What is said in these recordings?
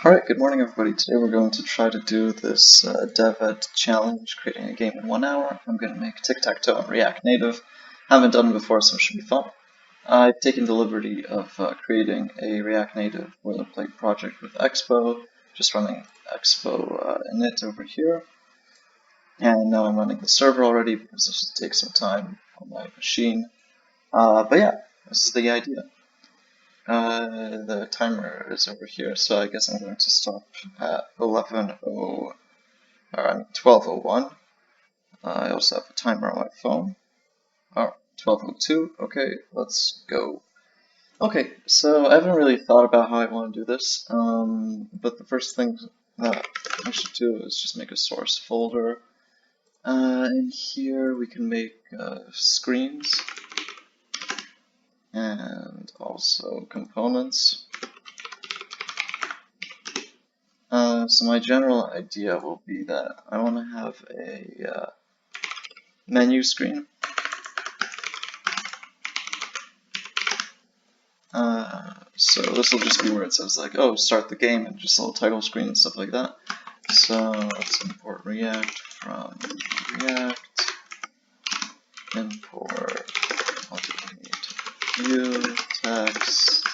Alright, good morning everybody. Today we're going to try to do this DevEd challenge, creating a game in 1 hour. I'm going to make TicEdToe on React Native. Haven't done it before, so it should be fun. I've taken the liberty of creating a React Native boilerplate project with Expo, just running Expo init over here. And now I'm running the server already because this will take some time on my machine. But yeah, this is the idea. The timer is over here, so I guess I'm going to stop at 12:01. I also have a timer on my phone. Oh, 12:02. Okay, let's go. Okay, so I haven't really thought about how I want to do this, but the first thing that I should do is just make a source folder. In here we can make screens and also components. So my general idea will be that I want to have a menu screen. So this will just be where it says like, oh, start the game, and just a little title screen and stuff like that. So let's import React from React, import view, text,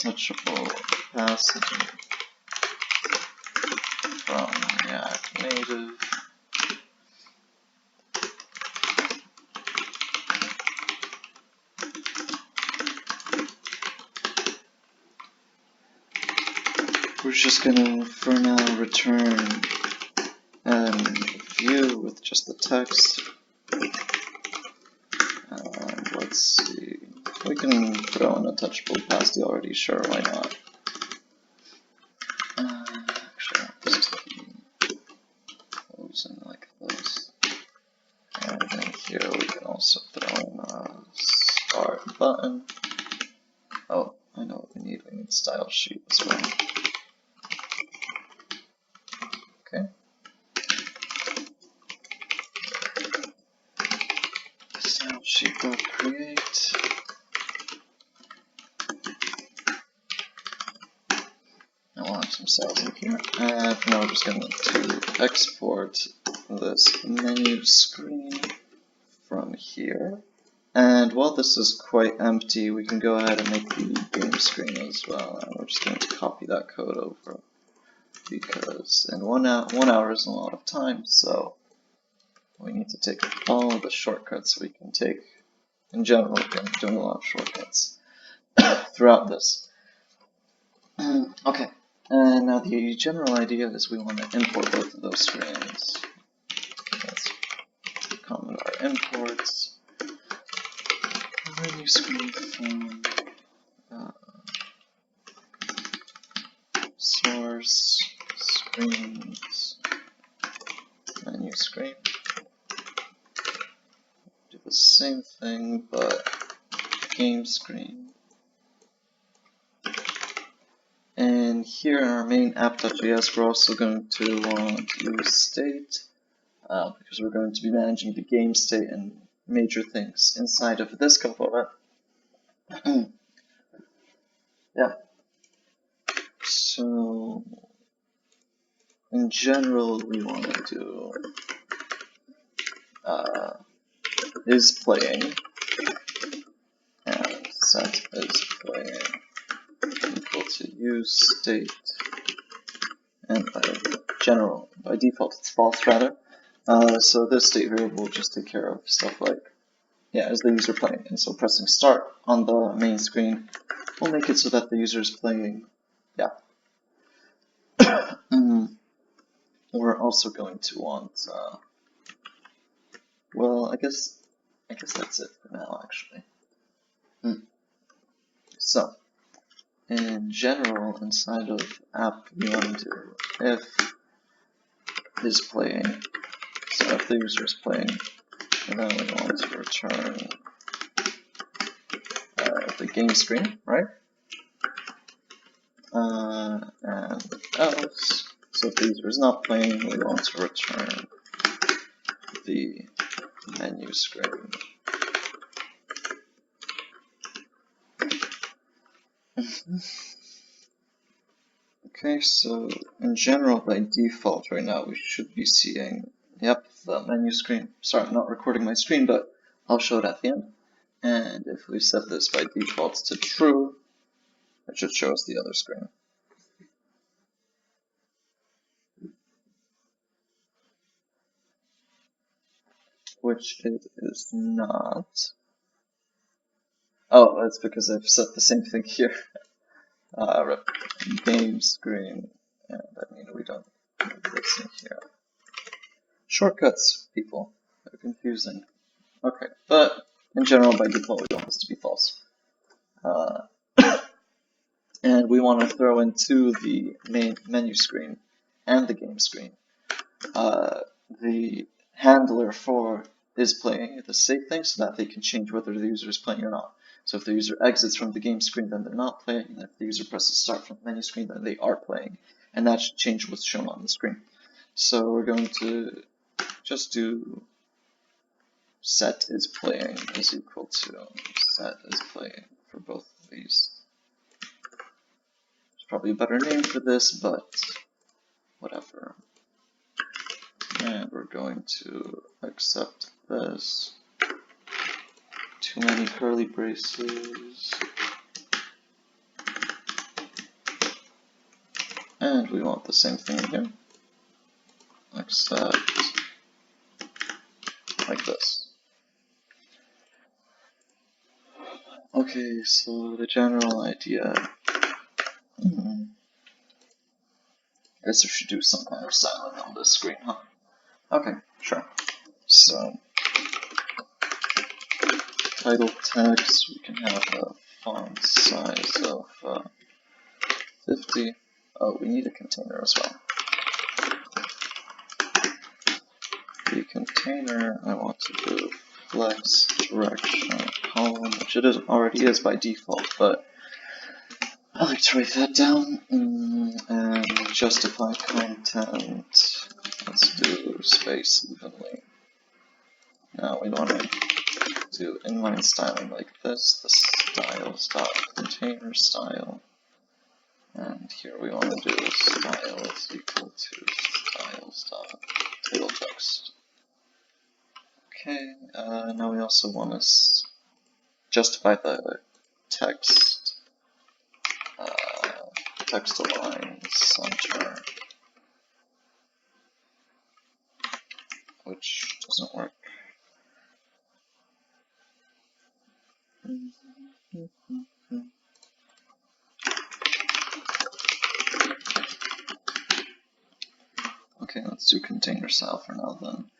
touchable opacity from React Native. We're just gonna, for now, return a view with just the text. Let's see. We can throw in a touchable opacity already, sure, why not? Actually, I want this to be closing like this. And then here we can also throw in a start button. Oh, I know what we need. We need style sheet as well. Okay. Style sheet.create. I want some cells in here. And now we're just going to export this menu screen from here. And while this is quite empty, we can go ahead and make the game screen as well. And we're just going to copy that code over, because in 1 hour is a lot of time, so we need to take all the shortcuts we can take. In general, we're going to be doing a lot of shortcuts throughout this. Okay, and now the general idea is we want to import both of those screens. Let's comment our imports. Menu screen from source screens menu screen. Do the same thing, but game screen. And here in our main app.js, we're also going to want to use state, because we're going to be managing the game state and major things inside of this component. Yeah. So, in general, we want to do is playing, and set is playing equal to use state, and by default it's false rather. So this state variable will just take care of stuff like, yeah, is the user playing, and so pressing start on the main screen will make it so that the user is playing. Yeah. We're also going to want, well, I guess that's it for now, actually. So, in general, inside of app, we want to do if is playing. So if the user is playing, and then we want to return the game screen, right? And else, so if the user is not playing, we want to return the menu screen. Okay, so in general, by default right now, we should be seeing, yep, the menu screen. Sorry, I'm not recording my screen, but I'll show it at the end. And if we set this by default to true, it should show us the other screen. Which it is not. Oh, that's because I've set the same thing here. Game screen, and I mean we don't need this in here. Shortcuts, people. They're confusing. Okay, but in general, by default, we want this to be false. And we want to throw into the main menu screen and the game screen the handler for is playing the save thing so that they can change whether the user is playing or not. So if the user exits from the game screen, then they're not playing, and if the user presses start from the menu screen, then they are playing, and that should change what's shown on the screen. So we're going to just do set is playing is equal to set is playing for both of these. There's probably a better name for this, but whatever. And we're going to accept this. Too many curly braces. And we want the same thing here. Except like this. Okay, so the general idea. I guess we should do some kind of styling on this screen, huh? Okay, sure. So, title text, we can have a font size of 50. Oh, we need a container as well. The container, I want to do flex direction column, which it already is by default, but I like to write that down. And justify content, let's do space evenly. Now we want to do inline styling like this, the styles.container style. And here we want to do style is equal to styles.table text. Okay, now we also want to justify the text, text align center, which doesn't work. Okay, let's do container style for now then.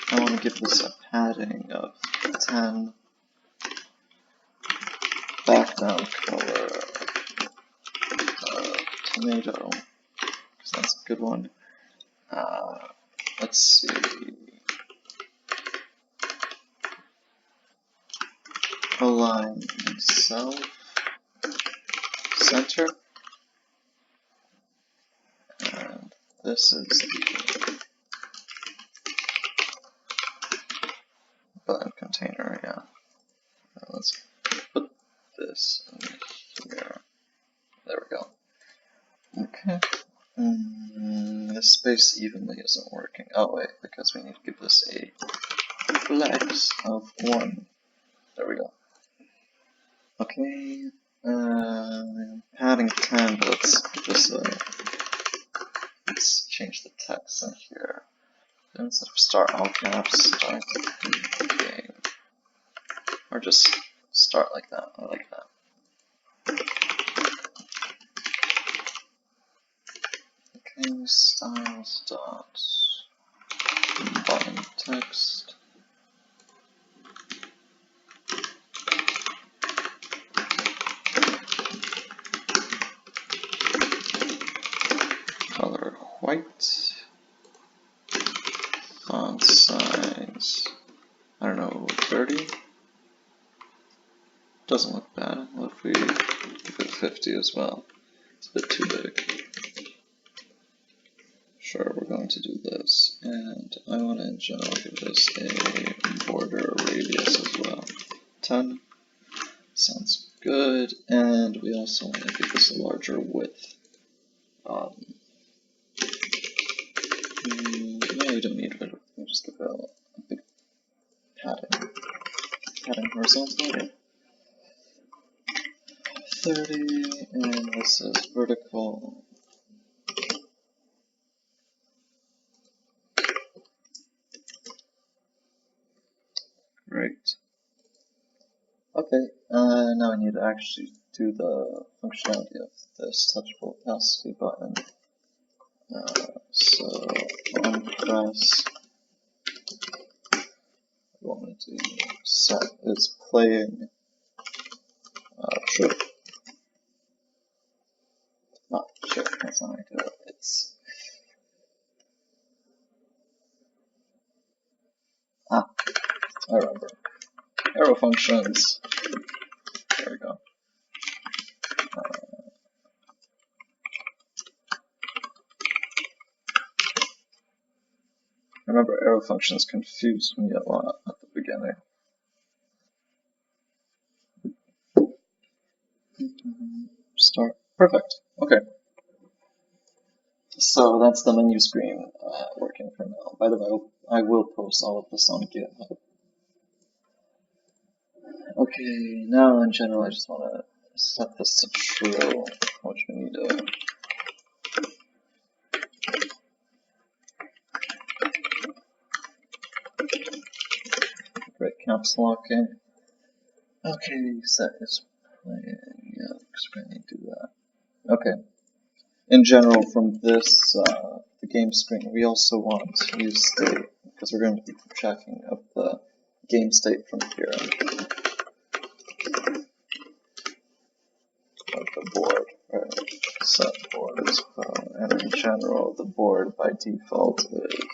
I want to give this a padding of 10, background color tomato, because that's a good one. Let's see. Align self center, and this is the button container. Yeah, let's put this in here. There we go. Okay. This space evenly isn't working. Oh wait, because we need to give this a flex of 1. There we go. Okay. Padding 10, but let's give this a. Let's change the text in here. Instead of start all caps, start game. Or just start like that. I like that. Okay, styles dot bottom text. Color white. Font size, I don't know, 30? Doesn't look bad. What if we give it 50 as well? It's a bit too big. Sure, we're going to do this. And I want to in general give this a border radius as well. 10. Sounds good, and we also want to give this a larger width. Yeah, you don't need width. We'll just give it a big padding horizontally. 30, and this is vertical. Great. Okay, now I need to actually do the functionality of this touchable opacity button. So on press, I want to set is playing true. Not true, that's not how I do it. It's I remember. Arrow functions. There we go. Remember, arrow functions confused me a lot at the beginning. Start. Perfect. Okay. So that's the menu screen working for now. By the way, I will post all of this on GitHub. Okay, now in general, I just want to set this to true, which we need to great caps locking. Okay, set is playing. Yeah, because we're going to do that. Okay. In general, from this the game screen, we also want to use state because we're going to be tracking of the game state from here. Of the board, right? Set board as well. And in general, the board by default is.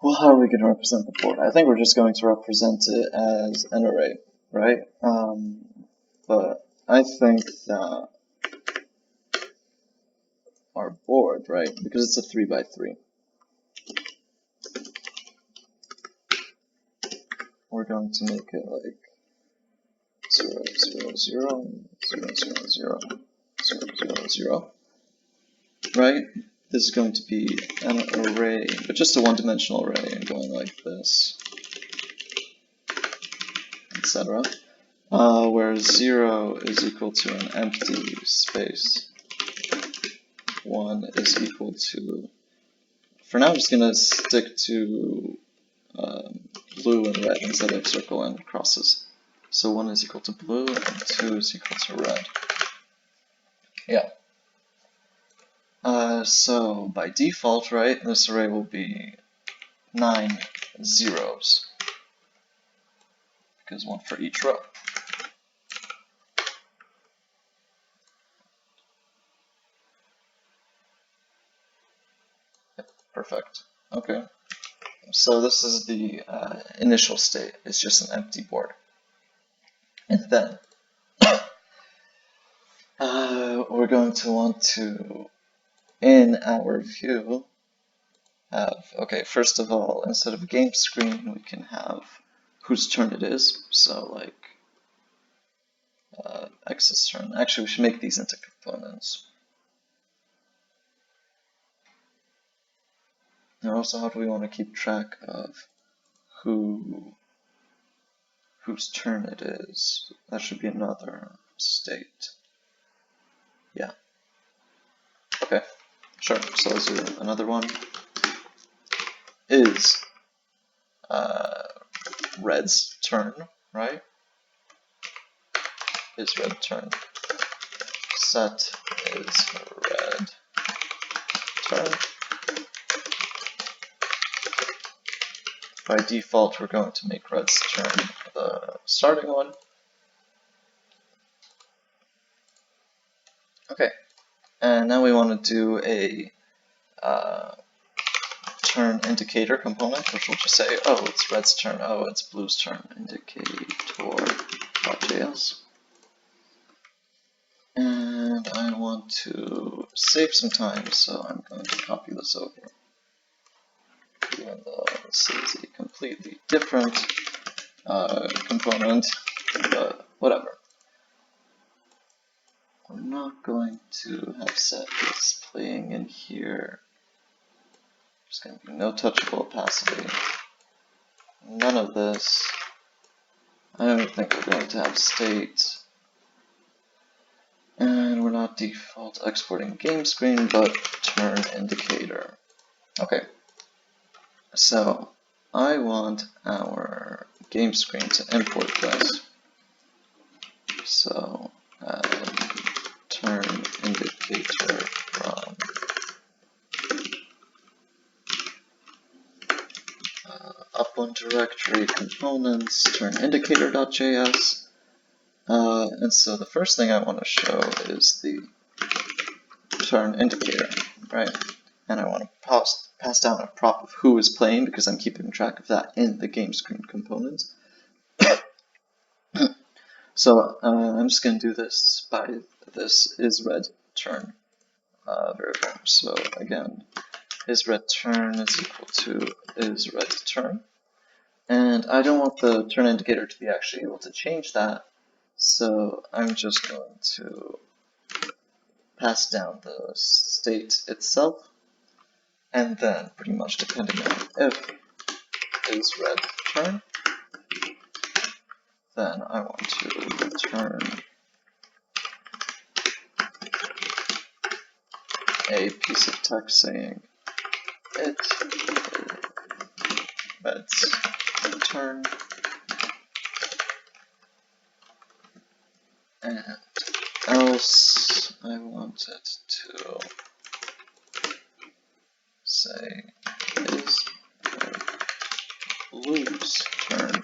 Well, how are we going to represent the board? I think we're just going to represent it as an array, right? But I think that our board, right, because it's a 3x3, we're going to make it like 0, 0, 0, 0, 0, 0, 0, 0, 0, right? This is going to be an array, but just a one-dimensional array, and going like this, etc. Where 0 is equal to an empty space. 1 is equal to, for now I'm just going to stick to blue and red instead of circle and crosses. So 1 is equal to blue and 2 is equal to red. Yeah. So by default, right, this array will be 9 zeros, because 1 for each row. Perfect. Okay. So this is the initial state. It's just an empty board. And then we're going to want to, in our view, have, okay, first of all, instead of game screen, we can have whose turn it is. So like X's turn. Actually, we should make these into components. And also, how do we want to keep track of whose turn it is? That should be another state. Yeah. Okay, sure. So let's do another one. Is red's turn, right? Is red turn. Set is red turn. By default, we're going to make red's turn the starting one. Okay, and now we want to do a turn indicator component, which will just say, oh, it's red's turn, oh, it's blue's turn, indicator.js. And I want to save some time, so I'm going to copy this over. Even though this is a completely different component, but whatever. We're not going to have set this playing in here. There's going to be no touchable opacity. None of this. I don't think we're going to have state. And we're not default exporting game screen, but turn indicator. Okay. So I want our game screen to import this. So turn indicator from up one directory components, turn indicator.js. And so the first thing I want to show is the turn indicator, right? And I want to pass down a prop of who is playing because I'm keeping track of that in the game screen component. So I'm just going to do this by this isRedTurn variable. So again, isRedTurn is equal to isRedTurn. And I don't want the turn indicator to be actually able to change that, so I'm just going to pass down the state itself, and then pretty much depending on if isRedTurn, then I want to return a piece of text saying it reds return, and else I want it to say is blue's turn.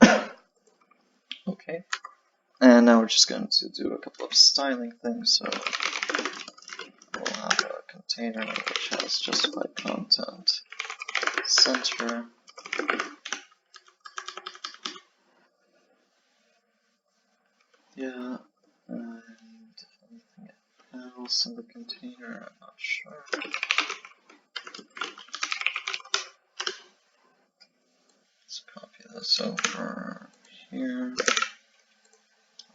Yeah. Okay. And now we're just going to do a couple of styling things. So we'll have a container which has justified content center. Yeah, and anything else in the container, I'm not sure. Let's copy this over here.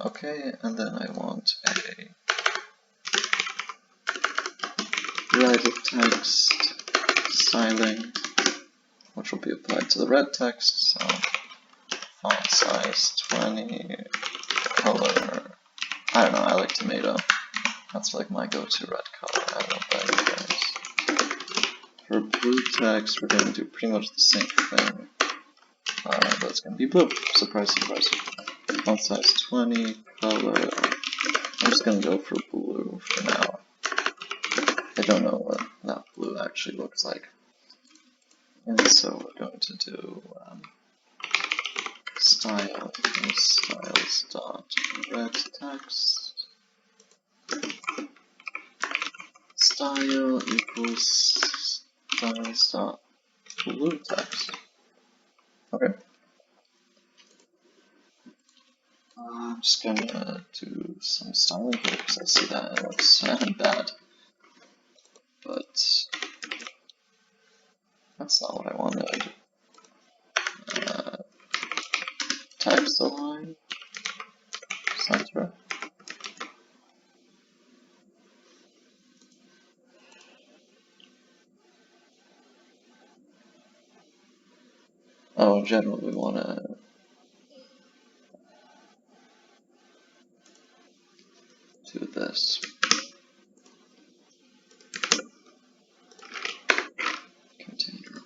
Okay, and then I want a red text styling, which will be applied to the red text. So font size 20, color, I don't know, I like tomato. That's like my go-to red color. I don't know about you guys. For blue text, we're going to do pretty much the same thing, but it's going to be blue. Surprise, surprise. Font size 20, color. I'm just going to go for blue for now. I don't know what that blue actually looks like. And so we're going to do style styles dot red text style equals styles dot blue text. Okay. I'm just gonna do some styling here because I see that it looks bad, but that's not what I wanted. Text align center. Oh, in general, we want to do this. Container.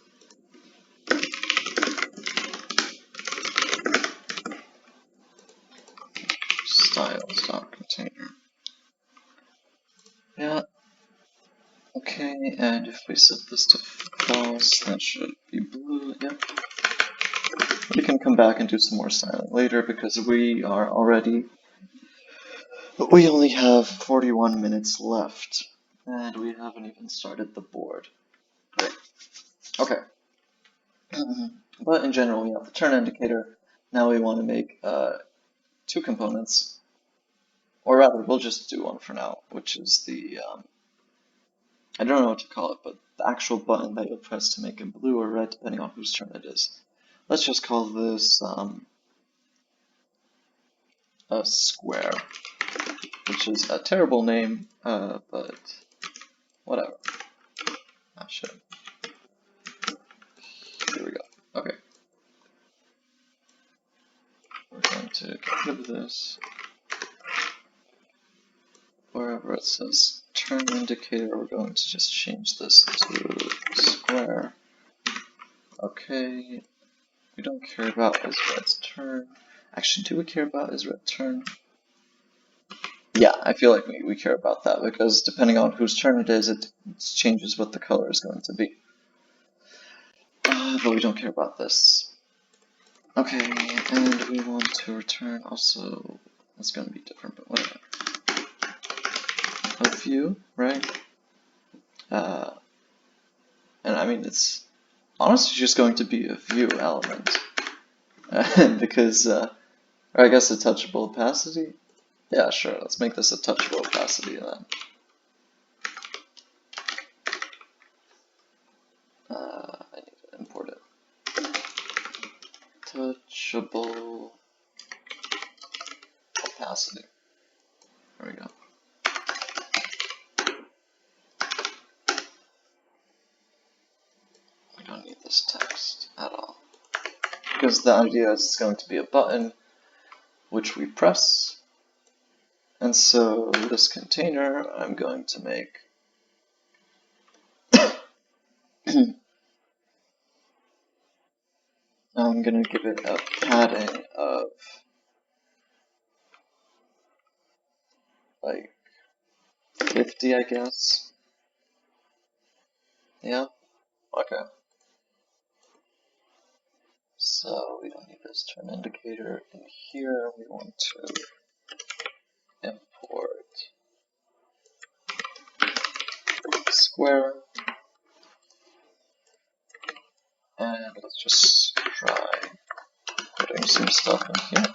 Styles.container. Yeah. Okay, and if we set this to false, that should be blue. Yep. We can come back and do some more styling later because we only have 41 minutes left, and we haven't even started the board. Great. Okay. But in general, we have the turn indicator. Now we want to make two components, or rather, we'll just do one for now, which is the, I don't know what to call it, but the actual button that you'll press to make it blue or red, depending on whose turn it is. let's just call this a square, which is a terrible name, but whatever. Ah, shit. Here we go. Okay. We're going to get rid of this. Wherever it says turn indicator, we're going to just change this to square. Okay. We don't care about isRed's turn. Actually, do we care about isRed's turn? Yeah, I feel like we care about that, because depending on whose turn it is, it changes what the color is going to be. But we don't care about this. Okay, and we want to return also, it's going to be different, but whatever. A view, right? And I mean, it's honestly just going to be a view element. Because, or I guess a touchable opacity? Yeah, sure, let's make this a touchable opacity then. I need to import it. Touchable opacity. There we go. We don't need this text at all. Because the idea is it's going to be a button which we press. And so this container I'm going to make I'm going to give it a padding of like 50, I guess. Yeah? Okay. So we don't need this turn indicator. In here we want to import square. And let's just try putting some stuff in here.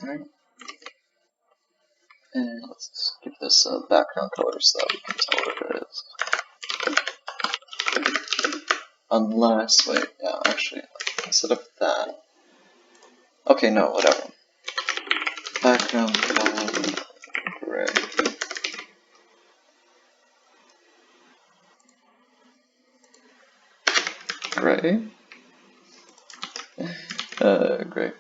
Alright. And let's give this a background color so that we can tell what it is. Unless, wait, yeah, actually, instead of that. Okay, no, whatever. Background color gray. Gray? Gray.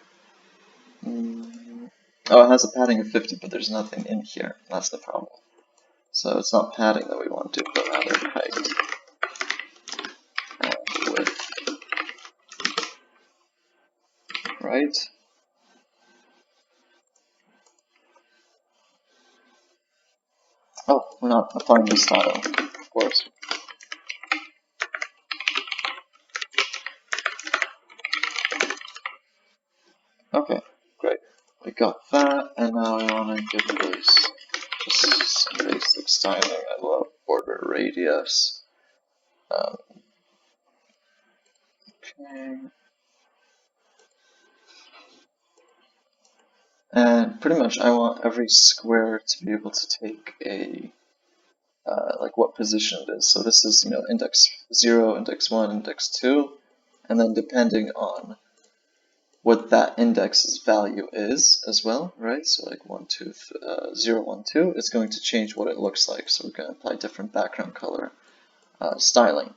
Oh, it has a padding of 50, but there's nothing in here. That's the problem. So it's not padding that we want to do, but rather height and width. Right? Oh, we're not applying the style, of course. Okay, great. We got that, and now I want to give this just some basic styling. I love border radius. Okay. And pretty much I want every square to be able to take a, like what position it is. So this is, index 0, index 1, index 2, and then depending on what that index's value is as well, right? So like 0, 1, 2 is going to change what it looks like. So we're going to apply different background color styling.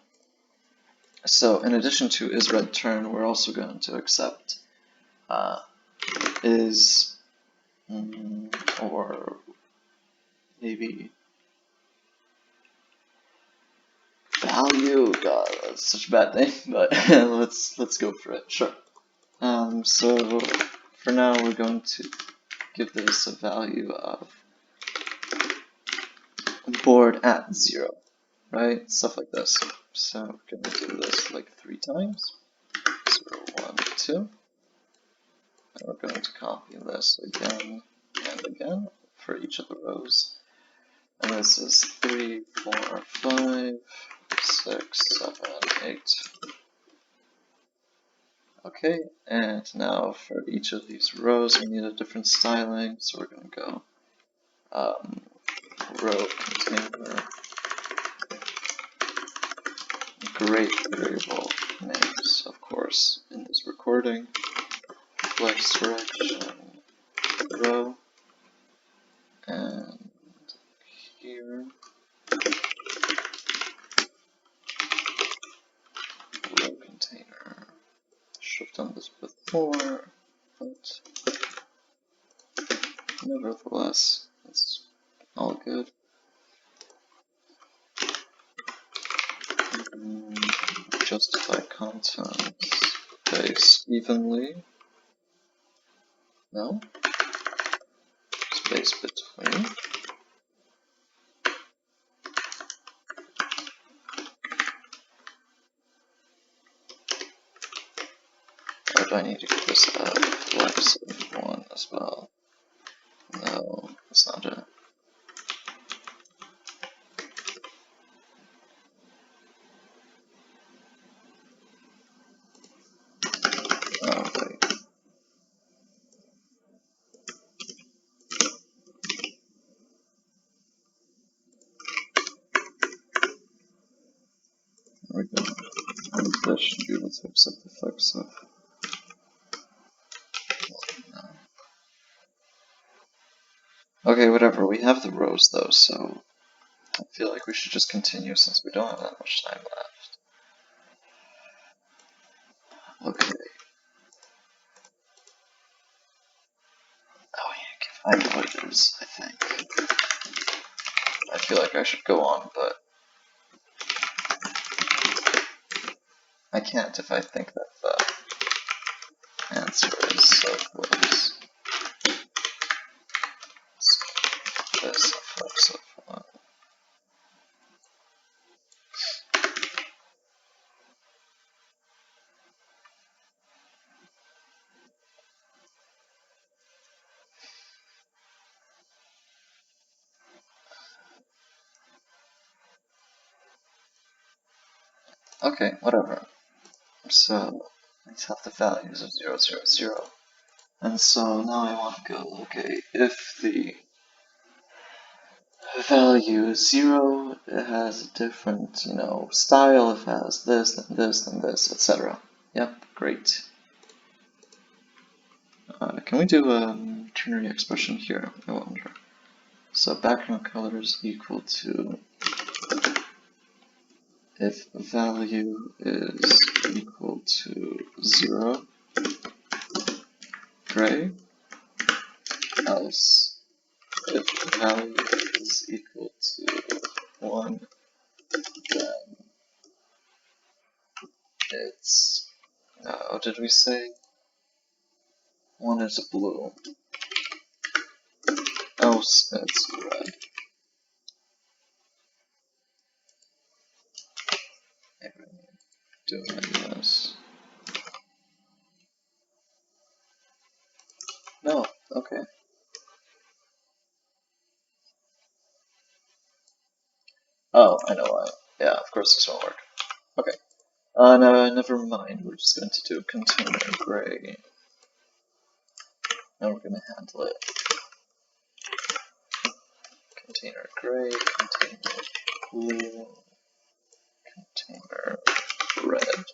So in addition to isRedTurn, we're also going to accept is or maybe value. God, that's such a bad name, but let's go for it. Sure. So for now, we're going to give this a value of board at 0, right? Stuff like this. So we're going to do this like 3 times. 0, 1, 2. And we're going to copy this again and again for each of the rows. And this is 3, 4, 5, 6, 7, 8. Okay, and now for each of these rows we need a different styling, so we're going to go row container great variable names, of course, in this recording. Flex direction row, and here row container. Should have done this before, but nevertheless, it's all good. Justify content space evenly. No? Space between. Or do I need to give this a flex of 1 as well? No, that's not it. Oh, wait. There we go. And this should be able to accept the flex of. No. Okay, whatever. We have the rows though, so I feel like we should just continue since we don't have that much time left. Okay. Oh yeah, I know what it is, I think. I feel like I should go on, but I can't if I think that the answer is so close. So this flex of 1. Okay, whatever. So let's have the values of 0, 0, 0. And so now I want to go, okay, if the value is 0, it has a different, style, if it has this, then this, then this, etc. Yep, great. Can we do a ternary expression here, I wonder? So background color is equal to if value is equal to 0, gray, else if value is equal to 1, then it's, what did we say? 1 is blue, else it's red. Maybe doing this. No, okay. Oh, I know why. Yeah, of course this won't work. Okay. No, never mind. We're just going to do container gray. And we're going to handle it. Container gray, container blue, container red.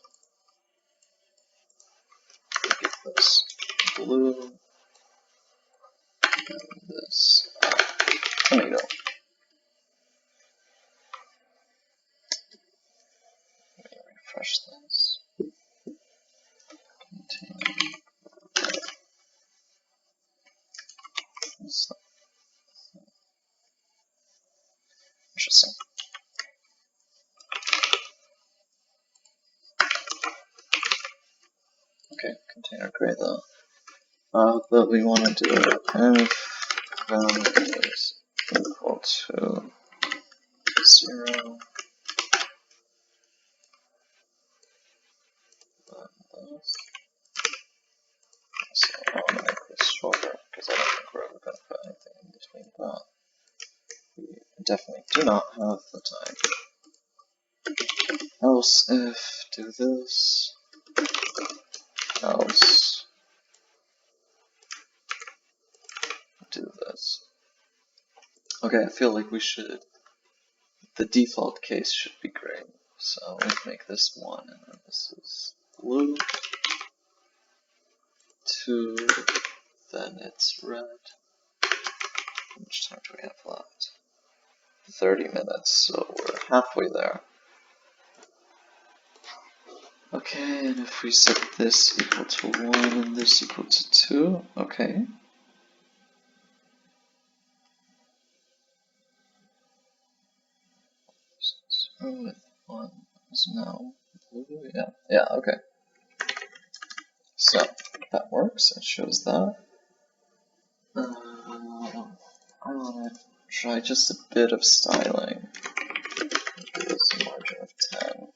Give this blue, and this. There you go. Let me refresh this. Container red. So, interesting. Okay, container gray though. But we want to do it if value is equal to 0. So I want to make this shorter because I don't think we're ever going to put anything in between that. We definitely do not have the time. Else if do this, else do this. Okay, I feel like we should, the default case should be gray. So we make this 1, and then this is blue. 2, then it's red. How much time do we have left? 30 minutes, so we're halfway there. Okay, and if we set this equal to 1 and this equal to 2, okay. So with 1 is now blue, yeah, okay. So that works, it shows that. I want to try just a bit of styling. Maybe this margin of 10.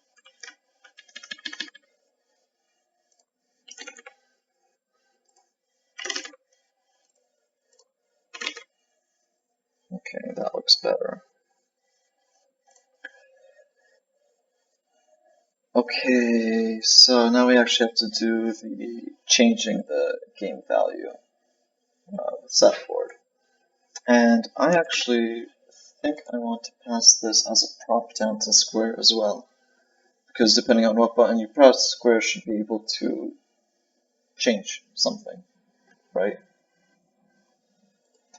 Okay, that looks better. Okay, so now we actually have to do the changing the game value set board. And I actually think I want to pass this as a prop down to square as well. Because depending on what button you press, square should be able to change something, right?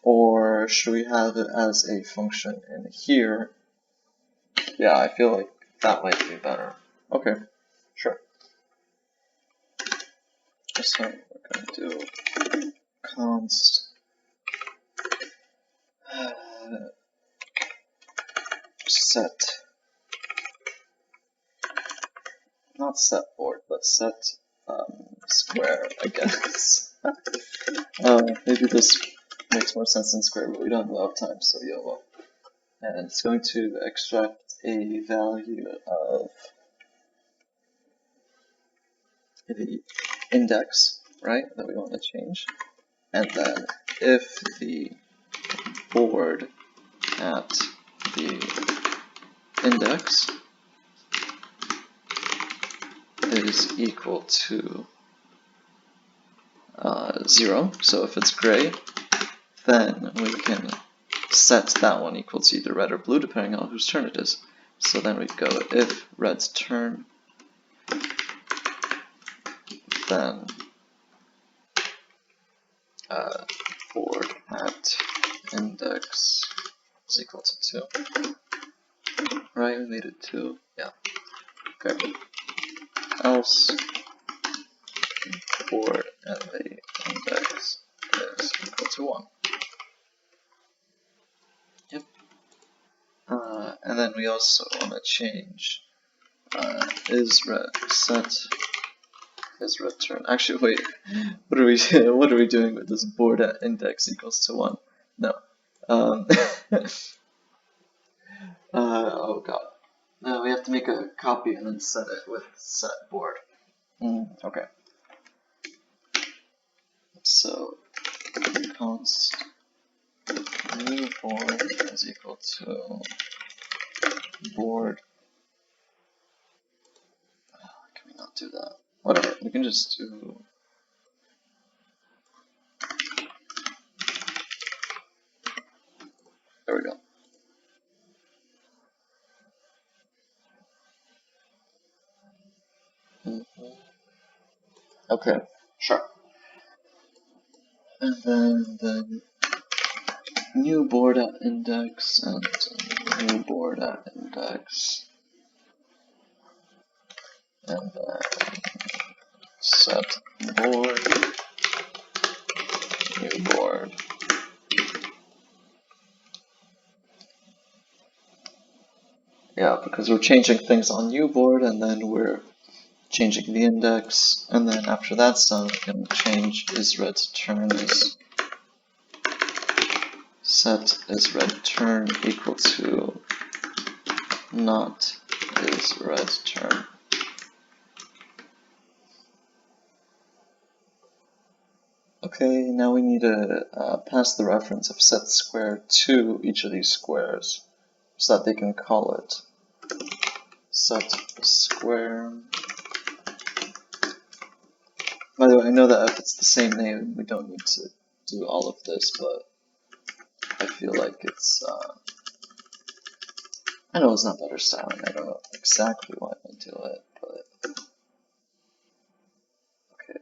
Or should we have it as a function in here? Yeah, I feel like that might be better. Okay, sure. So we're going to do const set, not set board, but set square, I guess. Maybe this makes more sense than square, but we don't have a lot of time, so yeah, well. And it's going to extract a value of the index, right, that we want to change. And then if the board at the index is equal to 0, so if it's gray, then we can set that one equal to either red or blue, depending on whose turn it is. So then we go if red's turn, then board at index is equal to 2. Right, we made it 2, yeah. Okay. Else board at the index is equal to 1. Yep. And then we also want to change is red set is return. Actually, wait. What are we doing with this board at index equals to 1? No. Oh god. No, we have to make a copy and then set it with set board. Okay. So const new board is equal to board. Can we not do that? Whatever. We can just do. There we go. Okay, sure. And then the new board at index and new board at index, and then set board, new board. Yeah, because we're changing things on new board, and then we're changing the index, and then after that's done, we can change is red turn is set is red turn equal to not is red turn. Okay, now we need to pass the reference of set square to each of these squares so that they can call it set square. By the way, I know that if it's the same name, we don't need to do all of this, but I feel like it's I know it's not better styling, I don't know exactly why I do it, but okay.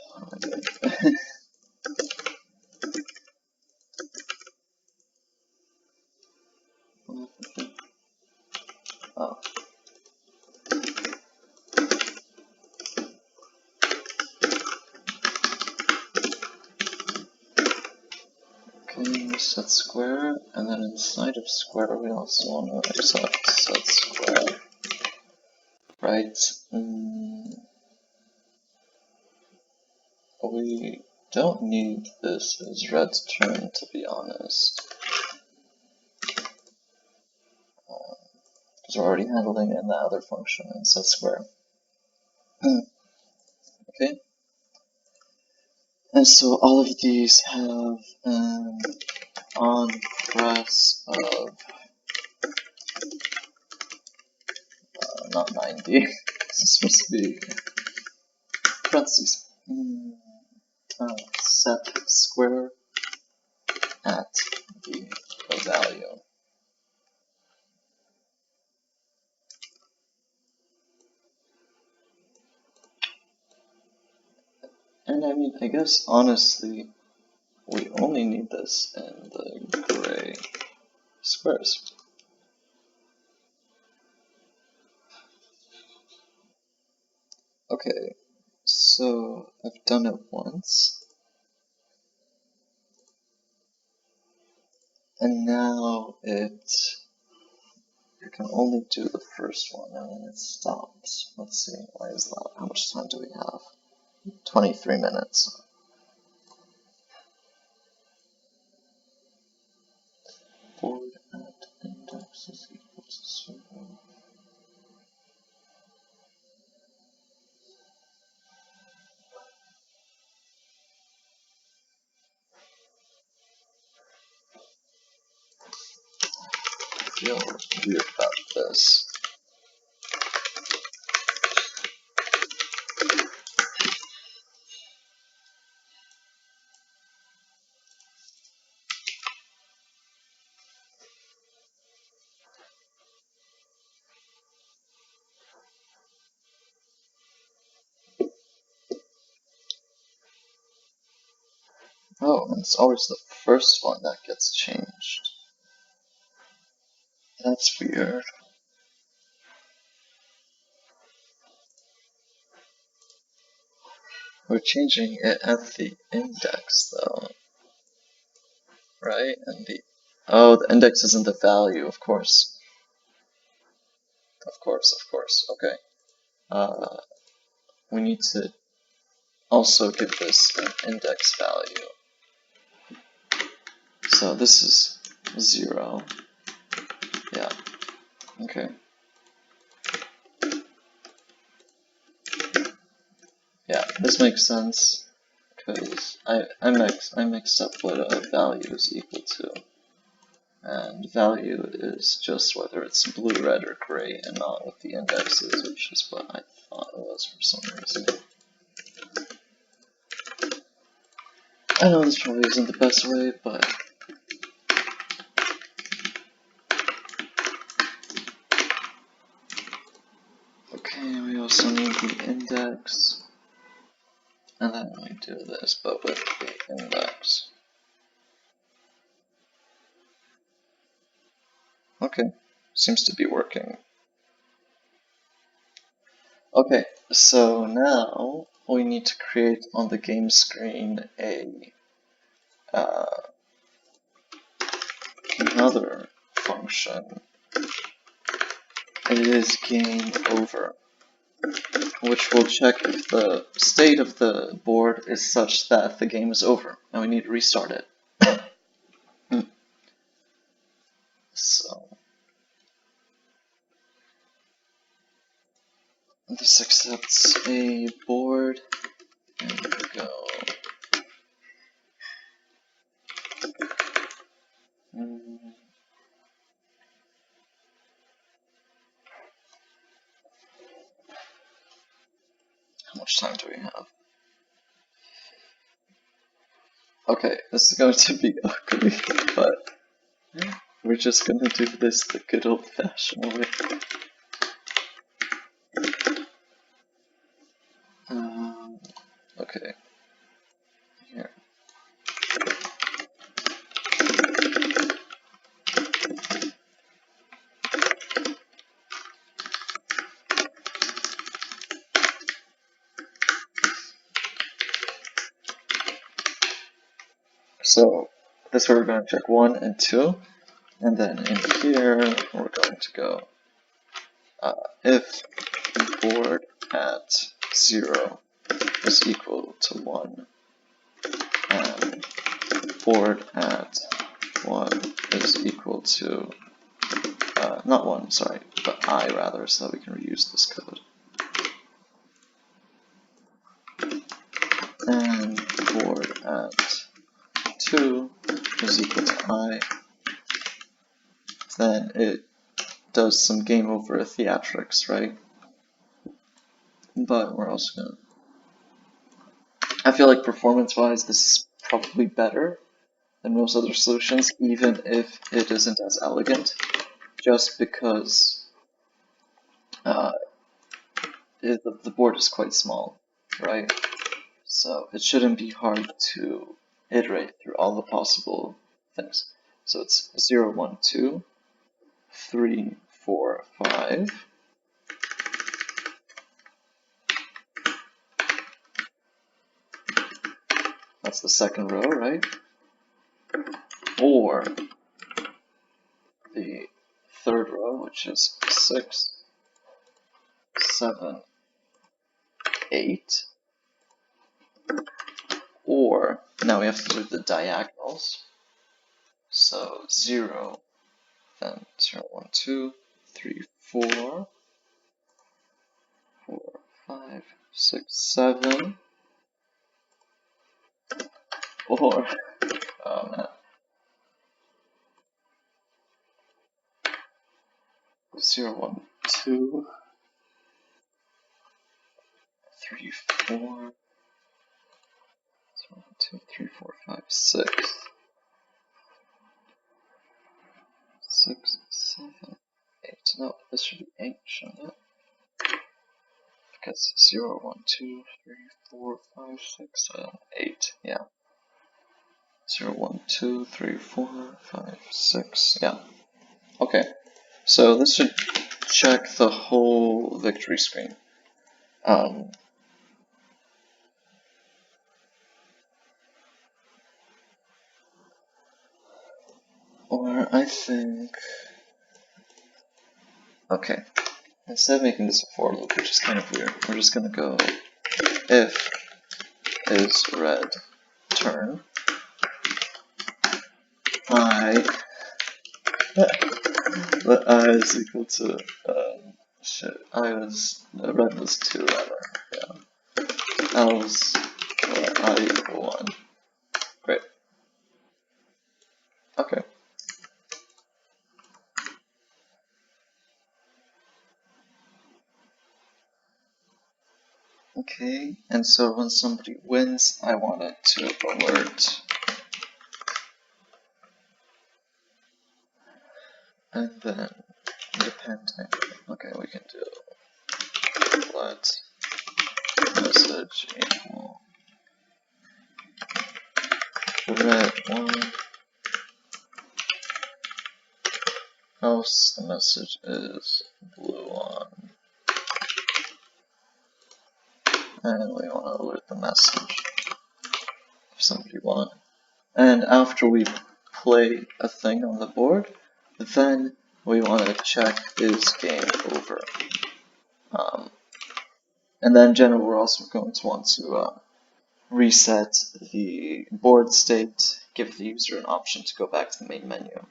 What am I doing? Oh, okay, set square, and then inside of square we also want to accept set square, right? We don't need this as red's turn, to be honest, because we're already handling it in the other function in set square. Okay, and so all of these have an on press of not 90. This is supposed to be parentheses. Set square at the value. And I mean, I guess honestly, we only need this in the gray squares. Okay, so I've done it once, and now you can only do the first one, and then it stops. Let's see, why is that? How much time do we have? 23 minutes. Board at index is equal to 0. I feel weird about this. Oh, and it's always the first one that gets changed. That's weird. We're changing it at the index, though, right? And the index isn't the value, of course. Of course, of course. Okay. We need to also give this an index value. So this is 0. Yeah. Okay. Yeah, this makes sense because I mixed up what a value is equal to. And value is just whether it's blue, red, or gray, and not what the index is, which is what I thought it was for some reason. I know this probably isn't the best way, but okay, we also need the index, and then we do this, but with the index. Okay, seems to be working. Okay, so now we need to create on the game screen another function. It is game over, which will check if the state of the board is such that the game is over, and we need to restart it. So this accepts a board, and we go. much time do we have? Okay, this is going to be ugly, but we're just gonna do this the good old-fashioned way. Okay. Here. So this way we're going to check 1 and 2, and then in here we're going to go if board at 0 is equal to 1, and board at 1 is equal to, not 1, sorry, but I rather, so that we can reuse this code. And board at 2 is equal to I, then it does some game over theatrics, right? But we're also gonna, I feel like performance-wise, this is probably better than most other solutions, even if it isn't as elegant, just because the board is quite small, right? So it shouldn't be hard to iterate through all the possible things. So it's 0, 1, 2, 3, 4, 5. That's the second row, right? Or the third row, which is 6, 7, 8. Or, now we have to do the diagonals. So 0, then 0, 1, 2, 3, 4, 4, 5, 6, 7. Or, oh man, 0, 1, 2, 3, 4, 0, 1, 2, 3, 4, 5, 6. 6, 7, 8. No, this should be 8, shouldn't it? Because 0, 1, 2, 3, 4, 5, 6, 7, 8. Yeah. 0, 1, 2, 3, 4, 5, 6. Yeah. Okay. So this should check the whole victory screen. Or I think, okay, instead of making this a for loop, which is kind of weird, we're just gonna go if is red turn I, but I is equal to, shit, red was 2 rather, yeah, else, I equal 1, great, okay. Okay, and so when somebody wins, I want it to alert. And then, depending, okay, we can do let message equal red 1, else the message is blue 1. And we want to alert the message if somebody won. And after we play a thing on the board, then we want to check is game over. And then in general, we're also going to want to reset the board state, give the user an option to go back to the main menu.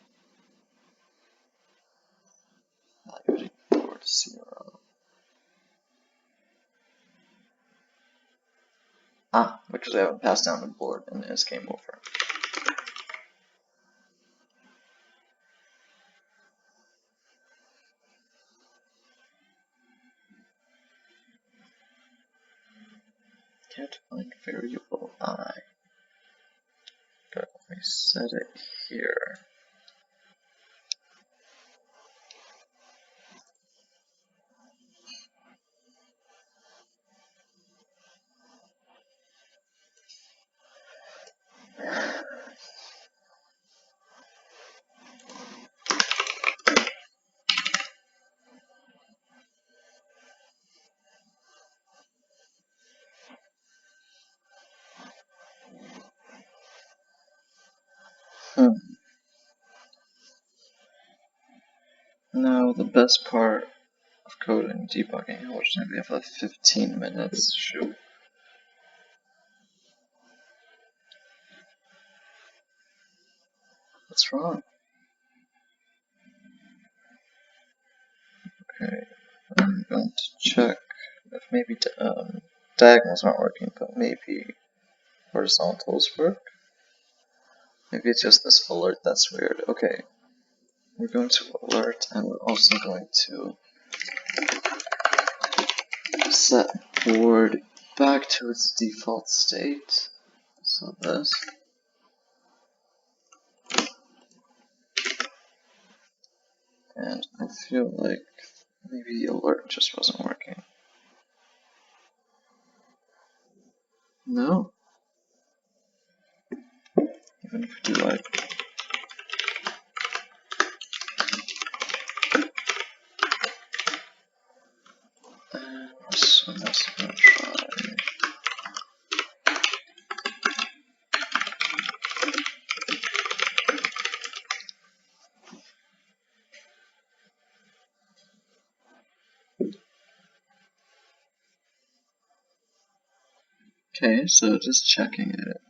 Board 0. Because I haven't passed down the board and it's game over. I. But let me set it here. Now the best part of coding debugging, unfortunately, we have like 15 minutes. Shoot. What's wrong? Okay, I'm going to check if maybe diagonals aren't working, but maybe horizontals work. Maybe it's just this alert that's weird. Okay, we're going to alert, and we're also going to set board back to its default state. So this. And I feel like maybe the alert just wasn't working. No. Even if we do like so that's gonna try. Okay, so just checking it.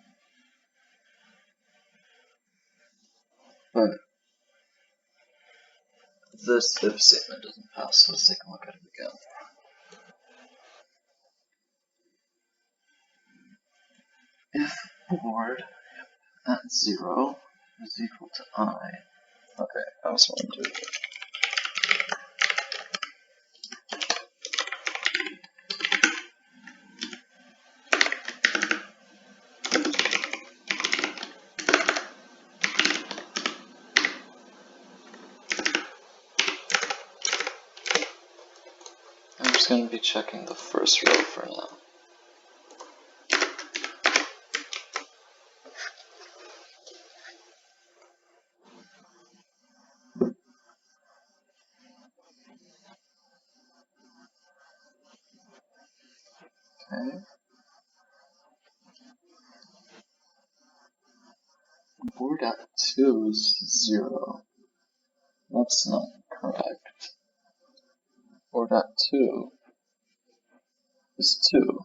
But this if statement doesn't pass, so let's take a look at it again. If board at 0 is equal to I. Okay, I also want to do it. I'm just going to be checking the first row for now. Okay. Board at 2 is 0. That's not correct. Board at 2 is 2.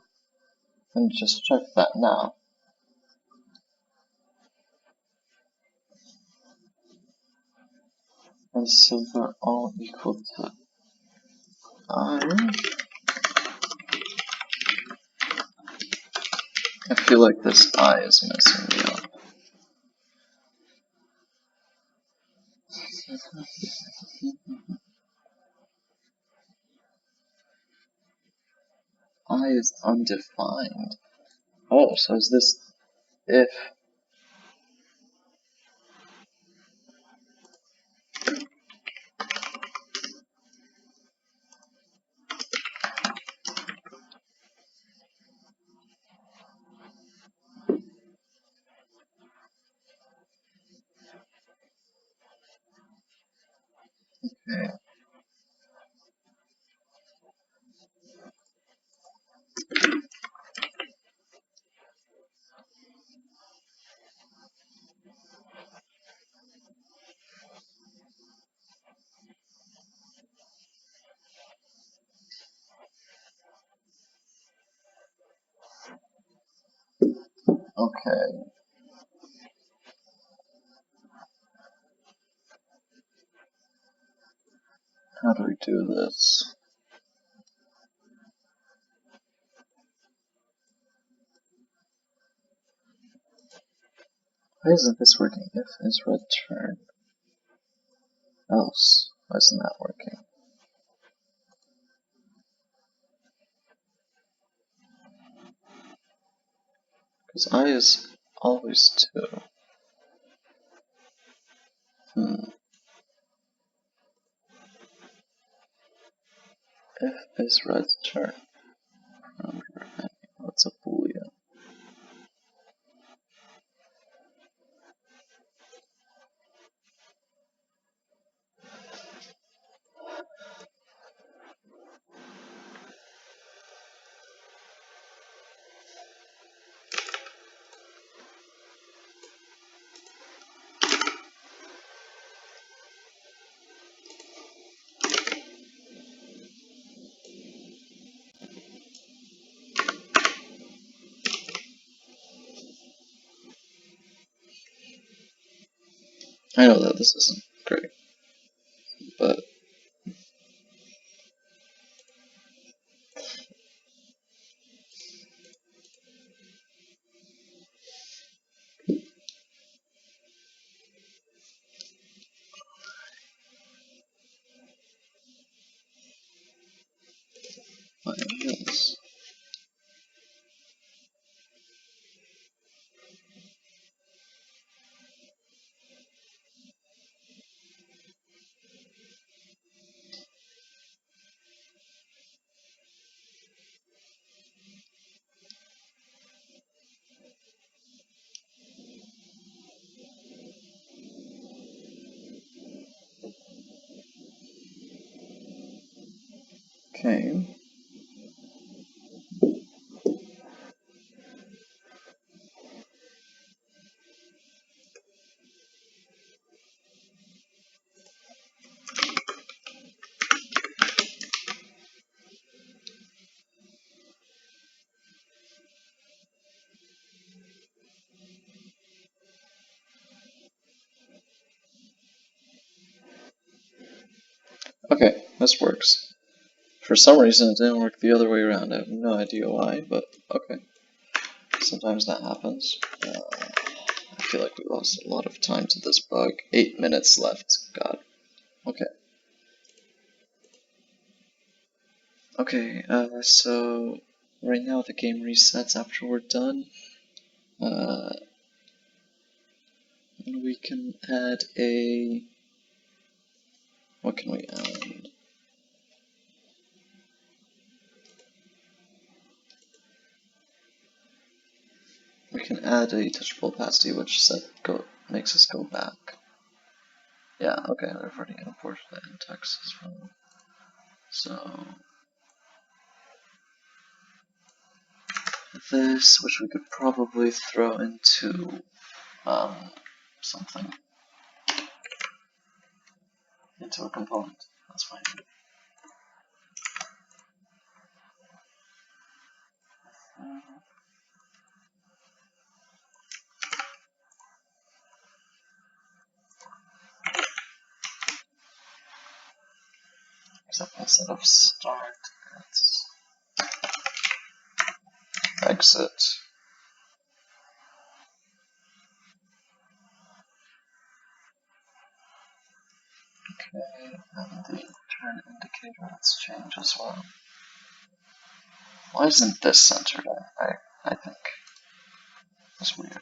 And just check that now. And so they're all equal to I. I feel like this I is messing me up. I is undefined. Oh, so is this if? Okay. Okay. How do we do this? Why isn't this working? If is return else. Why isn't that working? Because I is always 2. If is red's turn. What's a boolean? I know that this isn't great, but I am this. Okay. Okay, this works. For some reason it didn't work the other way around. I have no idea why, but okay. Sometimes that happens. I feel like we lost a lot of time to this bug. 8 minutes left. God. Okay. Okay, so right now the game resets after we're done. And we can add a... What can we add? We can add a touchable opacity which makes us go back. Yeah, okay, I've already imported that in text as well. So this, which we could probably throw into something, into a component. That's fine. Except instead of start, it's exit. Okay, and the turn indicator, let's change as well. Why isn't this centered? I think it's weird.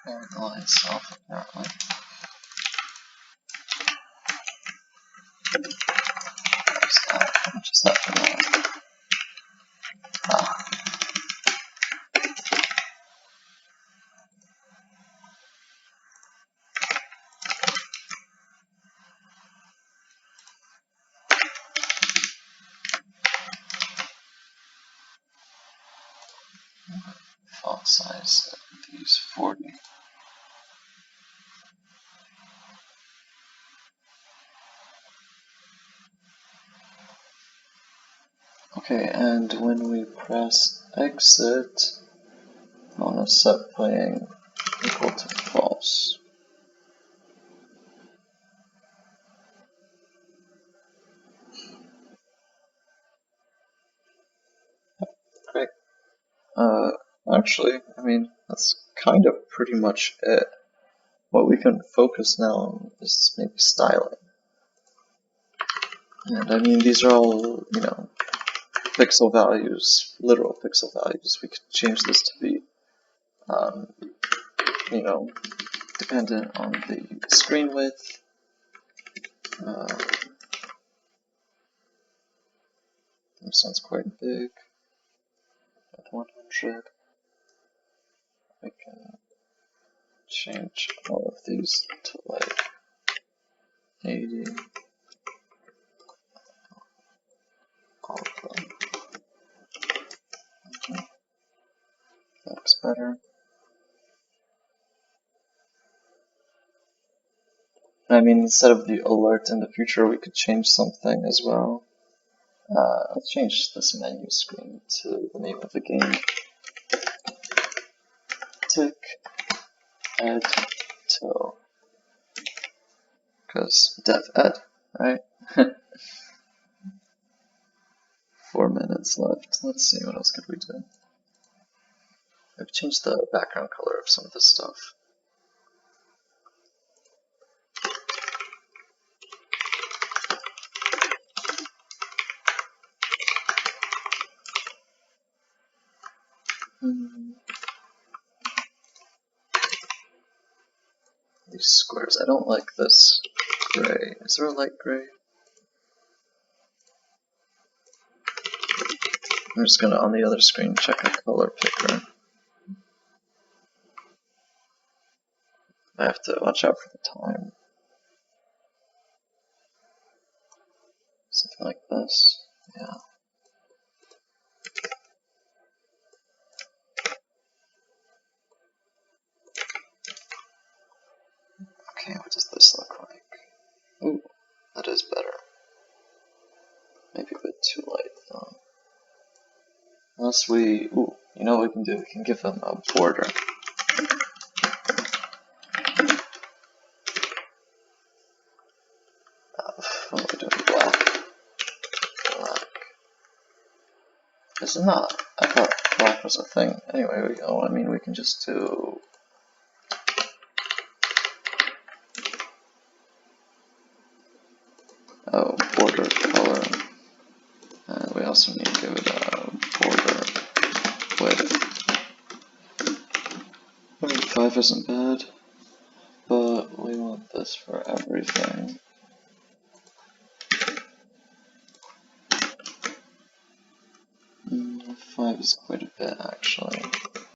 Okay, the line itself apparently. Just after that. Font size of these 40. Okay, and when we press exit, I want to set playing equal to false. Actually, I mean, that's kind of pretty much it. What we can focus now on is maybe styling. And I mean, these are all, pixel values, literal pixel values. We could change this to be, um, you know, dependent on the screen width. This one's quite big. At 100, we can change all of these to like 80. All of them. Okay. That looks better. I mean, instead of the alert in the future, we could change something as well. Let's change this menu screen to the name of the game. TicEdToe. Because dev ed, right? 4 minutes left. Let's see, what else could we do? I've changed the background color of some of this stuff. These squares, I don't like this gray. Is there a light gray? I'm just gonna, on the other screen, check a color picker. I have to watch out for the time. Something like this. Yeah. Okay, what does this look like? Ooh, that is better. Maybe a bit too light though. Unless we, ooh, you know what we can do? We can give them a border. What are we doing? Black. Black. Is it not? I thought black was a thing. Anyway, we go. I mean, we can just do. Oh, border color. And we also need to give it a border width. 5 isn't bad, but we want this for everything. Mm, 5 is quite a bit, actually.